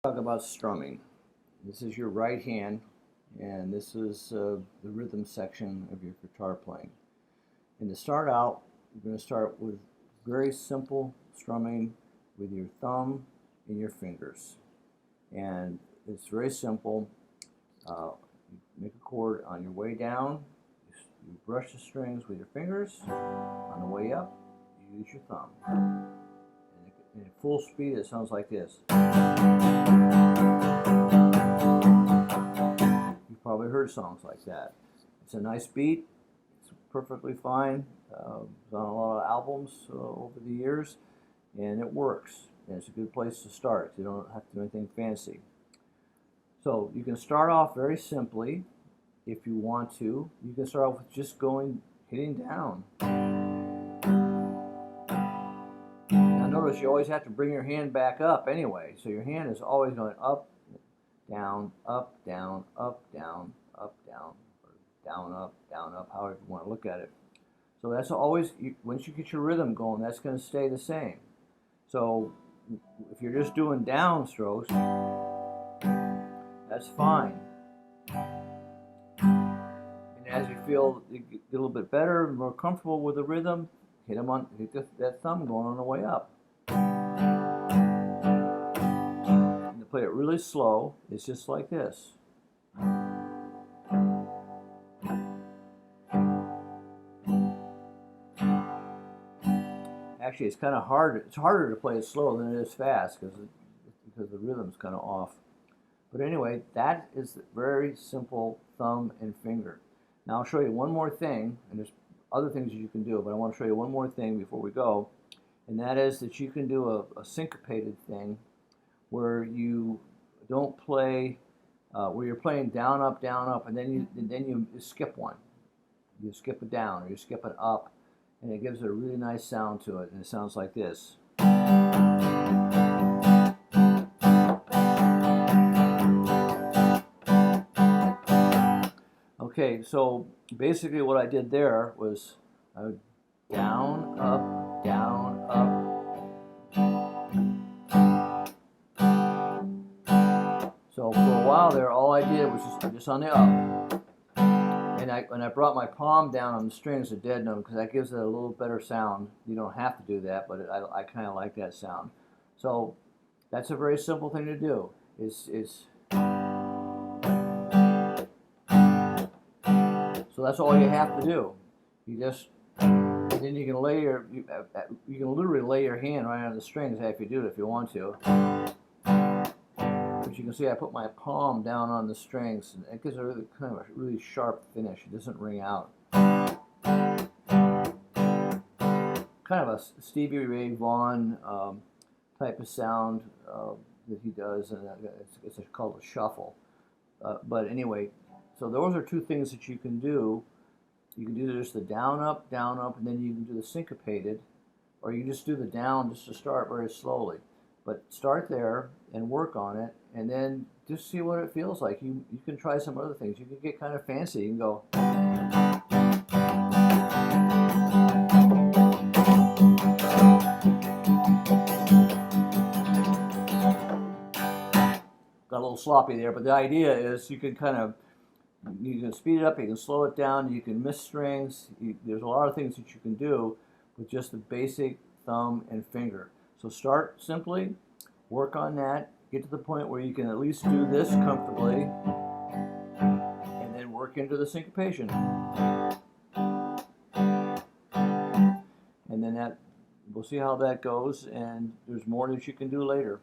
Talk about strumming. This is your right hand, and this is the rhythm section of your guitar playing. And to start out, you're going to start with very simple strumming with your thumb and your fingers. And it's very simple. You make a chord on your way down, you brush the strings with your fingers. On the way up, you use your thumb. And at full speed, it sounds like this. You've probably heard songs like that. It's a nice beat. It's perfectly fine. It's on a lot of albums over the years, and it works. And it's a good place to start. You don't have to do anything fancy. So you can start off very simply if you want to. You can start off with just hitting down. Now notice you always have to bring your hand back up anyway. So your hand is always going up, down, up, down, up, down, up, down, or down, up, however you want to look at it. So that's always, once you get your rhythm going, that's going to stay the same. So if you're just doing down strokes, that's fine. And as you feel you get a little bit better, more comfortable with the rhythm, hit that thumb going on the way up. And to play it really slow, it's just like this. Actually, it's kind of hard. It's harder to play it slow than it is fast because the rhythm's kind of off. But anyway, that is very simple thumb and finger. Now I'll show you one more thing, and there's other things that you can do, but I want to show you one more thing before we go, and that is that you can do a syncopated thing where you don't play, where you're playing down, up, and then you skip one. You skip a down or you skip an up, and it gives it a really nice sound to it, and it sounds like this. Okay, so basically what I did there was down, up, down, up. So for a while there, all I did was just on the up. And I brought my palm down on the strings, a dead note, because that gives it a little better sound. You don't have to do that, but I kind of like that sound. So that's a very simple thing to do. So that's all you have to do. You just, and then you can you can literally lay your hand right on the strings if you do it if you want to. But you can see I put my palm down on the strings, and it gives a really sharp finish. It doesn't ring out. Kind of a Stevie Ray Vaughan type of sound that he does, and it's called a shuffle. But anyway, so those are two things that you can do. You can do just the down, up, and then you can do the syncopated, or you can just do the down just to start very slowly. But start there and work on it, and then just see what it feels like. You can try some other things. You can get kind of fancy. You can go. Got a little sloppy there, but the idea is you can speed it up, you can slow it down, you can miss strings. There's a lot of things that you can do with just the basic thumb and finger. So start simply, work on that, get to the point where you can at least do this comfortably, and then work into the syncopation. And then we'll see how that goes, and there's more that you can do later.